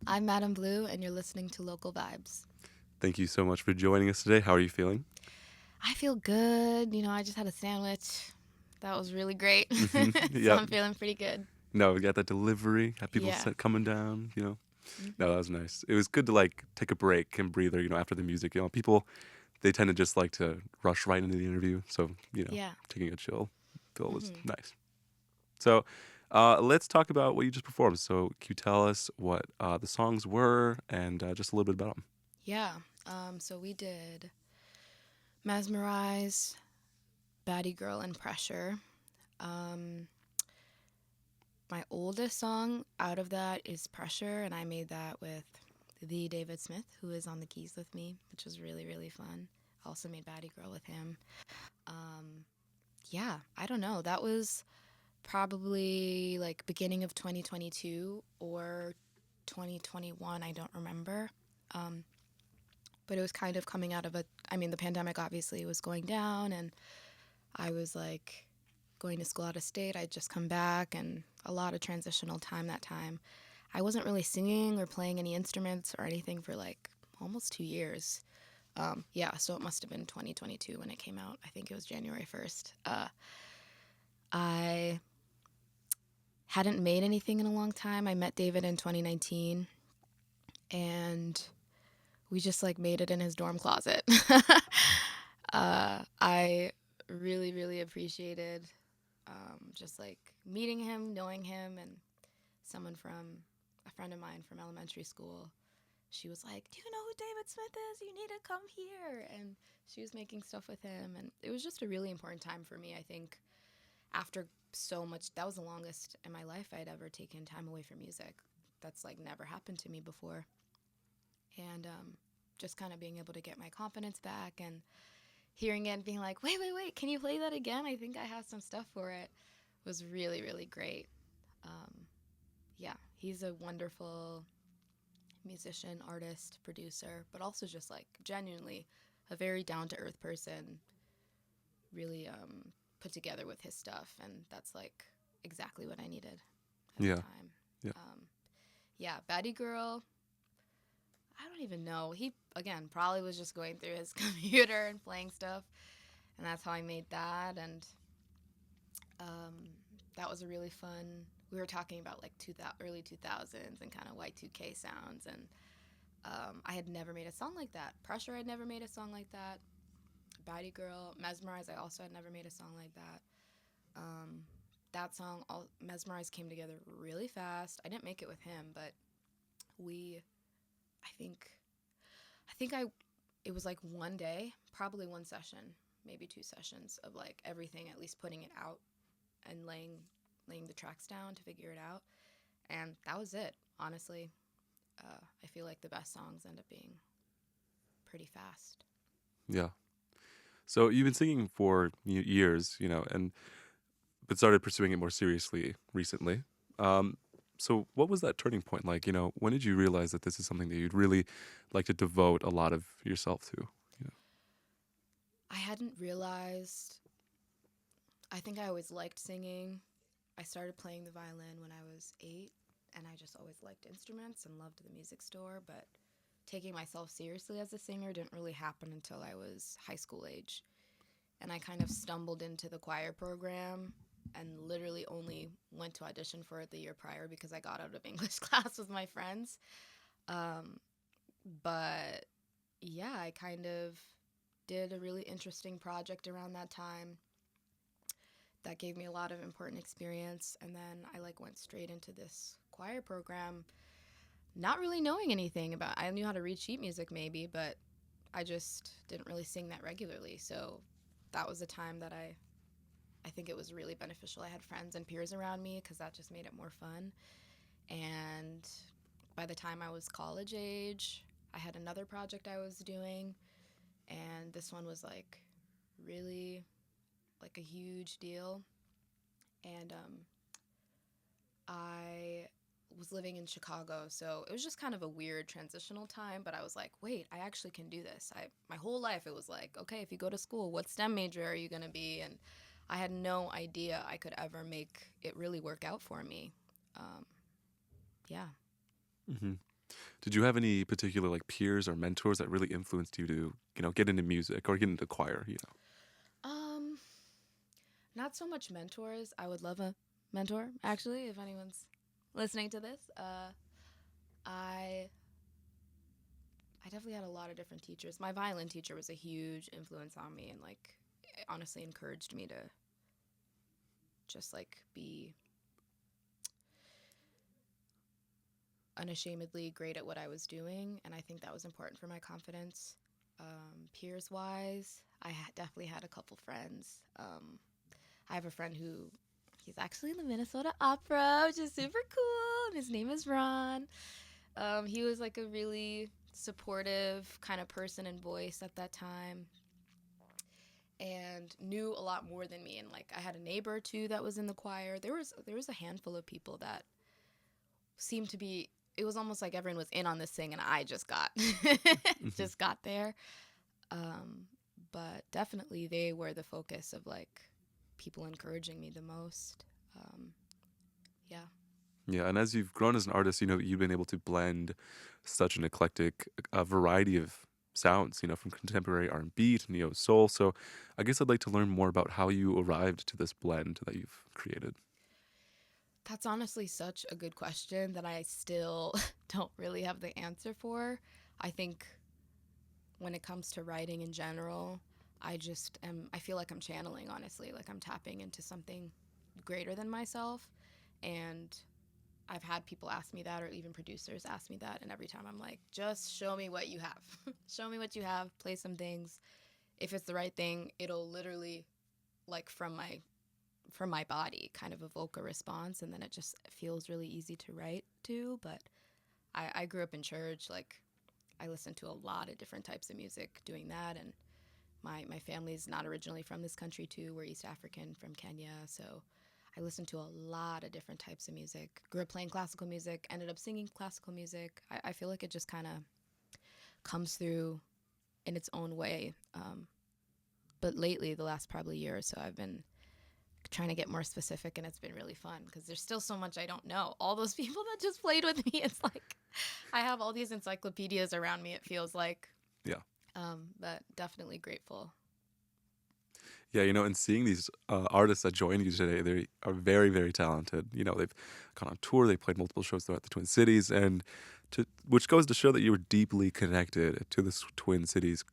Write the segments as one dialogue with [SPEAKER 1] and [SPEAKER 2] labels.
[SPEAKER 1] I'm Madame Blu, and you're listening to Local Vibes.
[SPEAKER 2] Thank you so much for joining us today. How are you feeling?
[SPEAKER 1] I feel good. I just had a sandwich. That was really great. So
[SPEAKER 2] Yep.
[SPEAKER 1] I'm feeling pretty good.
[SPEAKER 2] No, we got that delivery. Had people
[SPEAKER 1] Yeah.
[SPEAKER 2] coming down. No,
[SPEAKER 1] Hmm.
[SPEAKER 2] that was nice. It was good to take a break and breather. After the music. People they tend to just like to rush right into the interview. So
[SPEAKER 1] Yeah.
[SPEAKER 2] taking a chill feel was
[SPEAKER 1] Hmm.
[SPEAKER 2] nice. So let's talk about what you just performed. So can you tell us what the songs were and just a little bit about them?
[SPEAKER 1] Yeah. So we did Mesmerize, Baddie Girl, and Pressure. Um, my oldest song out of that is Pressure, and I made that with the David Smith, who is on the keys with me, which was really, really fun. I also made Baddie Girl with him. Um, yeah, I don't know. That was probably like beginning of 2022 or 2021. I don't remember. Um, but it was kind of coming out of the pandemic obviously was going down, and I was like going to school out of state. I'd just come back, and a lot of transitional time that time. I wasn't really singing or playing any instruments or anything for like almost 2 years. Yeah, so it must have been 2022 when it came out. I think it was January 1st. I hadn't made anything in a long time. I met David in 2019, and we just like made it in his dorm closet. I really, really appreciated just like meeting him, knowing him, and a friend of mine from elementary school. She was like, "Do you know who David Smith is? You need to come here." And she was making stuff with him. And it was just a really important time for me, I think, after so much. That was the longest in my life I'd ever taken time away from music. That's like never happened to me before. And just kind of being able to get my confidence back and hearing it and being like, wait, wait, wait, can you play that again? I think I have some stuff for it was really, really great. Um, yeah, he's a wonderful musician, artist, producer, but also just like genuinely a very down to earth person, really put together with his stuff. And that's like exactly what I needed at the
[SPEAKER 2] Yeah.
[SPEAKER 1] time.
[SPEAKER 2] Yeah.
[SPEAKER 1] Yeah, Baddie Girl, I don't even know. He, again, probably was just going through his computer and playing stuff. And that's how I made that. And um, that was a really fun. We were talking about like early 2000s and kind of Y2K sounds. And I had never made a song like that. Pressure, I'd never made a song like that. Baddie Girl, Mesmerize, I also had never made a song like that. Um, that song, Mesmerize, came together really fast. I didn't make it with him, but we, I think, I think I, it was like one day, probably one session, maybe two sessions of like everything, at least putting it out and laying the tracks down to figure it out. And that was it, honestly. I feel like the best songs end up being pretty fast.
[SPEAKER 2] Yeah. So you've been singing for years, and but started pursuing it more seriously recently. Um, so what was that turning point like? When did you realize that this is something that you'd really like to devote a lot of yourself to? You
[SPEAKER 1] I hadn't realized, I think I always liked singing. I started playing the violin when I was 8, and I just always liked instruments and loved the music store, but taking myself seriously as a singer didn't really happen until I was high school age. And I kind of stumbled into the choir program and literally only went to audition for it the year prior because I got out of English class with my friends. Um, but yeah, I kind of did a really interesting project around that time that gave me a lot of important experience, and then I like went straight into this choir program not really knowing anything about. I knew how to read sheet music maybe, but I just didn't really sing that regularly. So that was a time that I think it was really beneficial. I had friends and peers around me because that just made it more fun. And by the time I was college age, I had another project I was doing, and this one was like really like a huge deal. And I was living in Chicago, so it was just kind of a weird transitional time, but I was like, wait, I actually can do this. My whole life it was like, okay, if you go to school, what STEM major are you going to be? And I had no idea I could ever make it really work out for me. Um, yeah.
[SPEAKER 2] know. Did you have any particular like peers or mentors that really influenced you to, get into music or get into choir?
[SPEAKER 1] Um, Not so much mentors. I would love a mentor, actually, if anyone's listening to this. I I definitely had a lot of different teachers. My violin teacher was a huge influence on me and like honestly encouraged me to just like be unashamedly great at what I was doing, and I think that was important for my confidence. Peers wise, definitely had a couple friends. I have a friend who he's actually in the Minnesota Opera, which is super cool. And his name is Ron. He was like a really supportive kind of person and voice at that time, and knew a lot more than me. And like I had a neighbor too that was in the choir. There was a handful of people that seemed to be. It was almost like everyone was in on this thing, and I just got
[SPEAKER 2] Hmm.
[SPEAKER 1] just got there. Um, but definitely they were the focus of like people encouraging me the most. Um, yeah.
[SPEAKER 2] Yeah, and as you've grown as an artist, you've been able to blend such an eclectic variety of sounds, from contemporary R&B to neo soul. So, I guess I'd like to learn more about how you arrived to this blend that you've created.
[SPEAKER 1] That's honestly such a good question that I still don't really have the answer for. I think when it comes to writing in general, I feel like I'm channeling, honestly, like I'm tapping into something greater than myself. And I've had people ask me that, or even producers ask me that. And every time I'm like, just show me what you have. Show me what you have, play some things. If it's the right thing, it'll literally, like, from my body kind of evoke a response, and then it just feels really easy to write to. But I grew up in church. Like, I listened to a lot of different types of music doing that. And my family's not originally from this country, too. We're East African from Kenya. So I listened to a lot of different types of music. Grew up playing classical music, ended up singing classical music. I feel like it just kind of comes through in its own way. But lately, the last probably year or so, I've been trying to get more specific, and it's been really fun because there's still so much I don't know. All those people that just played with me, it's like I have all these encyclopedias around me, it feels like.
[SPEAKER 2] Yeah.
[SPEAKER 1] But definitely grateful.
[SPEAKER 2] Yeah, and seeing these artists that joined you today, they are very, very talented. They've gone on tour, they played multiple shows throughout the Twin Cities, and which goes to show that you were deeply connected to this Twin Cities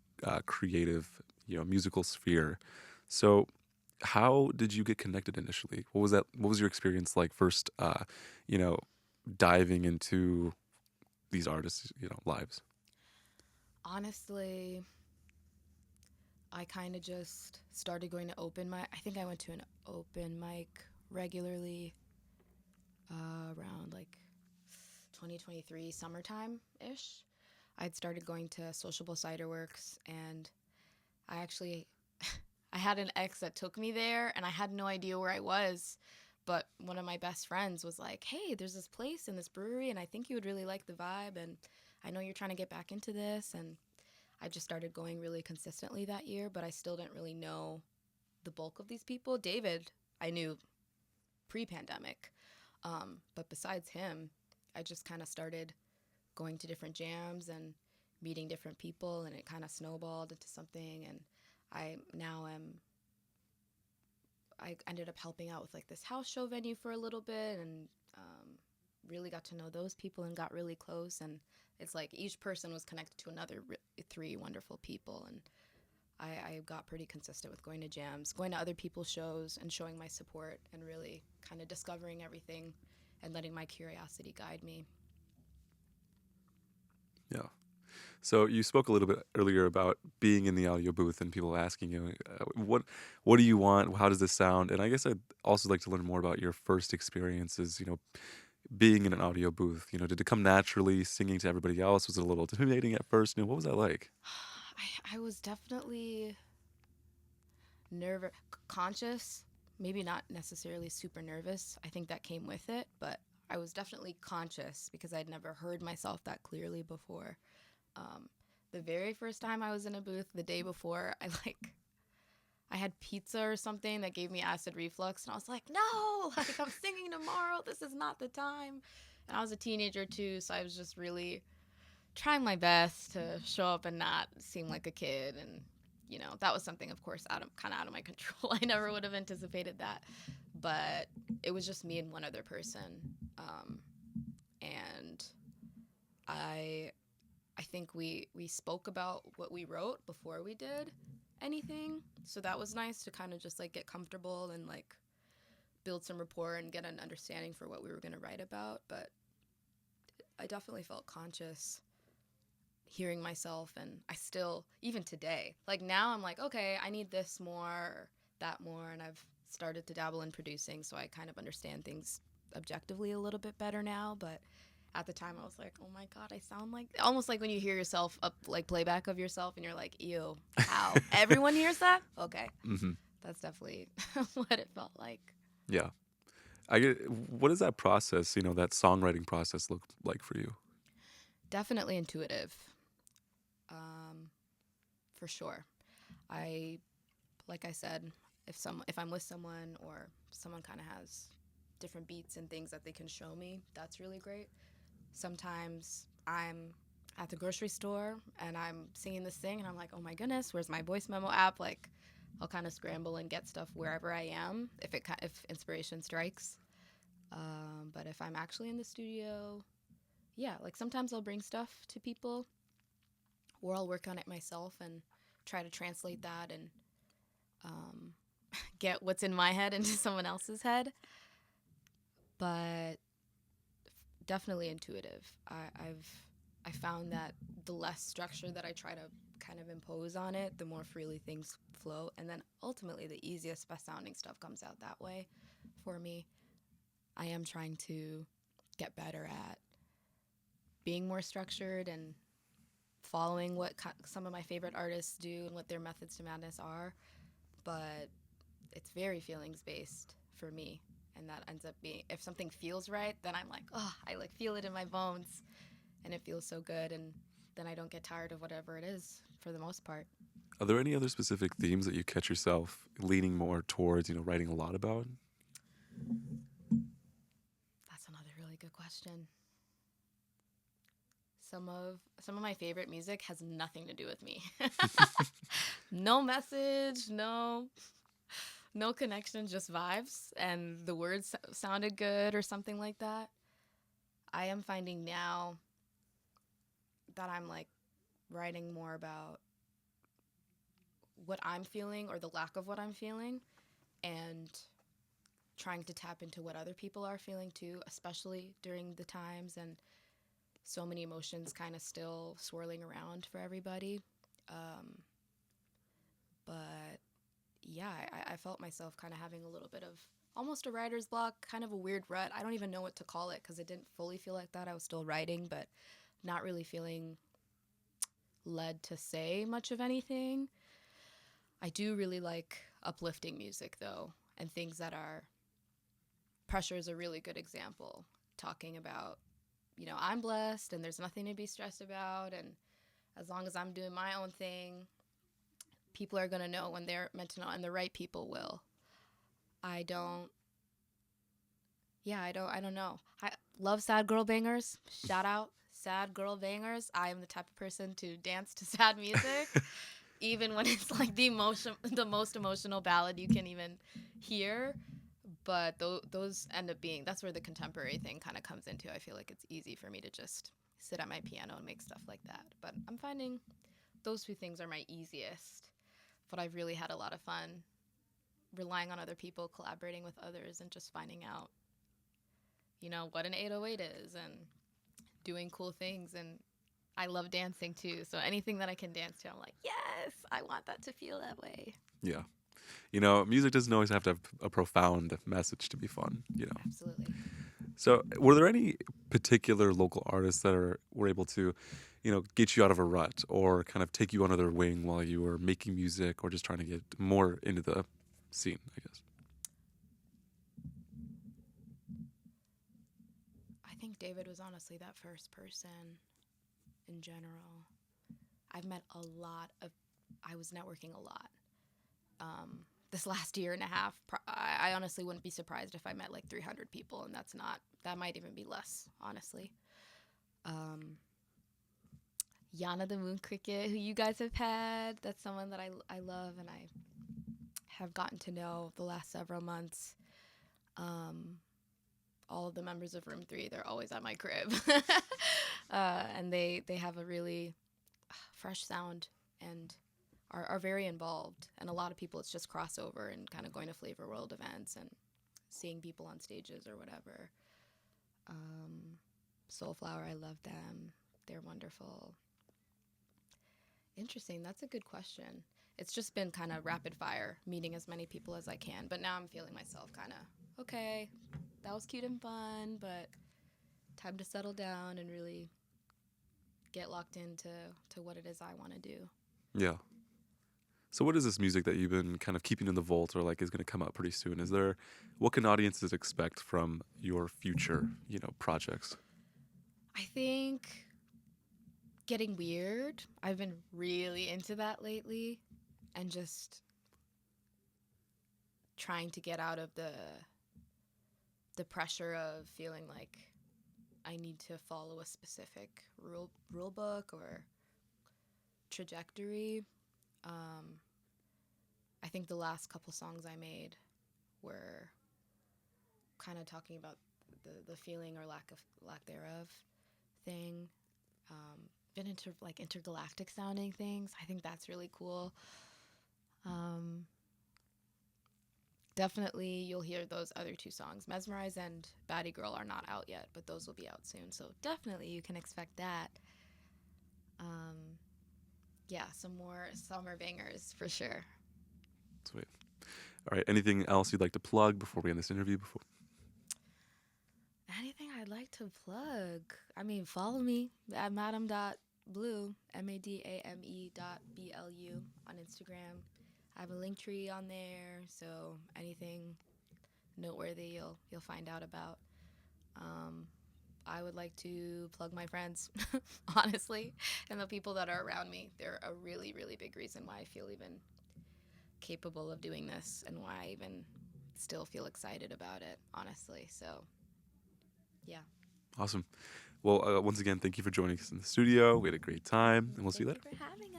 [SPEAKER 2] creative, musical sphere. So, how did you get connected initially? What was that? What was your experience like first? You know, diving into these artists, lives.
[SPEAKER 1] Honestly, I kind of just started going to open mic. I think I went to an open mic regularly around like 2023 summertime ish. I'd started going to Sociable Cider Works, and I actually I had an ex that took me there, and I had no idea where I was. But one of my best friends was like, "Hey, there's this place in this brewery, and I think you would really like the vibe. And I know you're trying to get back into this." And I just started going really consistently that year, but I still didn't really know the bulk of these people. David, I knew pre-pandemic, but besides him, I just kind of started going to different jams and meeting different people, and it kind of snowballed into something. And I now am I ended up helping out with like this house show venue for a little bit, and really got to know those people and got really close. And it's like each person was connected to another three wonderful people. And I got pretty consistent with going to jams, going to other people's shows, and showing my support, and really kind of discovering everything and letting my curiosity guide me.
[SPEAKER 2] Yeah. So you spoke a little bit earlier about being in the audio booth and people asking you, what do you want? How does this sound? And I guess I'd also like to learn more about your first experiences, being in an audio booth. Did it come naturally singing to everybody else? Was it a little intimidating at first? What was that like?
[SPEAKER 1] I was definitely nervous, conscious, maybe not necessarily super nervous. I think that came with it, but I was definitely conscious because I'd never heard myself that clearly before. Um, the very first time I was in a booth, the day before, I had pizza or something that gave me acid reflux, and I was like, no, like I'm singing tomorrow. This is not the time. And I was a teenager too, so I was just really trying my best to show up and not seem like a kid. And, that was something, of course, kind of out of my control. I never would have anticipated that. But it was just me and one other person. And I think we spoke about what we wrote before we did anything. So that was nice to kind of just like get comfortable and like build some rapport and get an understanding for what we were going to write about. But I definitely felt conscious hearing myself, and I still, even today, like now I'm like, okay, I need this more or that more, and I've started to dabble in producing, so I kind of understand things objectively a little bit better now. But at the time I was like, oh my god, I sound like, almost like when you hear yourself up, like playback of yourself, and you're like, ew, how everyone hears that? Okay.
[SPEAKER 2] Hmm.
[SPEAKER 1] That's definitely what it felt like.
[SPEAKER 2] Yeah. I get. What does that process, that songwriting process look like for you?
[SPEAKER 1] Definitely intuitive. um, for sure. I, like I said, if I'm with someone or someone kind of has different beats and things that they can show me, that's really great. Sometimes I'm at the grocery store and I'm singing this thing and I'm like, oh my goodness, where's my voice memo app? Like, I'll kind of scramble and get stuff wherever I am if inspiration strikes. But if I'm actually in the studio, yeah, like sometimes I'll bring stuff to people or I'll work on it myself and try to translate that and um, get what's in my head into someone else's head. But definitely intuitive. I found that the less structure that I try to kind of impose on it, the more freely things flow, and then ultimately the easiest, best sounding stuff comes out that way for me. I am trying to get better at being more structured and following what some of my favorite artists do and what their methods to madness are, but it's very feelings based for me. And that ends up being, if something feels right, then I'm like, oh, I like feel it in my bones and it feels so good. And then I don't get tired of whatever it is for the most part.
[SPEAKER 2] Are there any other specific themes that you catch yourself leaning more towards, writing a lot about?
[SPEAKER 1] That's another really good question. Some of my favorite music has nothing to do with me. No message, no connection, just vibes, and the words sounded good or something like that. I am finding now that I'm like writing more about what I'm feeling or the lack of what I'm feeling, and trying to tap into what other people are feeling too, especially during the times and so many emotions kind of still swirling around for everybody. Um, but yeah, I felt myself kind of having a little bit of almost a writer's block, kind of a weird rut. I don't even know what to call it because it didn't fully feel like that. I was still writing, but not really feeling led to say much of anything. I do really like uplifting music though, and things that are, Pressure is a really good example, talking about, I'm blessed and there's nothing to be stressed about, and as long as I'm doing my own thing, people are going to know when they're meant to know, and the right people will. I don't I don't know. I love sad girl bangers. Shout out sad girl bangers. I am the type of person to dance to sad music even when it's like the most emotional ballad you can even hear. But those end up being, that's where the contemporary thing kind of comes into. I feel like it's easy for me to just sit at my piano and make stuff like that. But I'm finding those two things are my easiest. But I've really had a lot of fun relying on other people, collaborating with others, and just finding out, what an 808 is and doing cool things. And I love dancing too. So anything that I can dance to, I'm like, yes, I want that to feel that way.
[SPEAKER 2] Yeah. Music doesn't always have to have a profound message to be fun.
[SPEAKER 1] Absolutely.
[SPEAKER 2] So, were there any particular local artists that were able to, get you out of a rut or kind of take you under their wing while you were making music or just trying to get more into the scene, I guess?
[SPEAKER 1] I think David was honestly that first person in general. I've met I was networking a lot. This last year and a half, I honestly wouldn't be surprised if I met like 300 people, and that might even be less, honestly. Um, Yana the Moon Cricket, who you guys have had, that's someone that I love and I have gotten to know the last several months. Um, all of the members of Room 3, they're always at my crib. And they have a really fresh sound and are very involved. And a lot of people, it's just crossover and kind of going to Flavor World events and seeing people on stages or whatever. Soulflower, I love them. They're wonderful. Interesting. That's a good question. It's just been kind of rapid fire, meeting as many people as I can. But now I'm feeling myself kind of, okay, that was cute and fun, but time to settle down and really get locked into what it is I want to do.
[SPEAKER 2] Yeah. So what is this music that you've been kind of keeping in the vault or like is going to come out pretty soon? What can audiences expect from your future, projects?
[SPEAKER 1] I think getting weird. I've been really into that lately and just trying to get out of the pressure of feeling like I need to follow a specific rule book or trajectory. I think the last couple songs I made were kind of talking about the feeling or lack thereof thing. Been into like intergalactic sounding things. I think that's really cool. Definitely you'll hear those other two songs. Mesmerize and Baddie Girl are not out yet, but those will be out soon. So definitely you can expect that. Yeah, some more summer bangers for sure.
[SPEAKER 2] Sweet. All right. Anything else you'd like to plug before we end this interview?
[SPEAKER 1] Anything I'd like to plug? I mean, follow me at Madame.Blu, MADAME.BLU on Instagram. I have a link tree on there, so anything noteworthy you'll find out about. I would like to plug my friends, honestly, and the people that are around me. They're a really, really big reason why I feel even capable of doing this and why I even still feel excited about it, honestly. So, yeah.
[SPEAKER 2] Awesome. Well, once again, thank you for joining us in the studio. We had a great time, and we'll see you later.
[SPEAKER 1] Thank you for having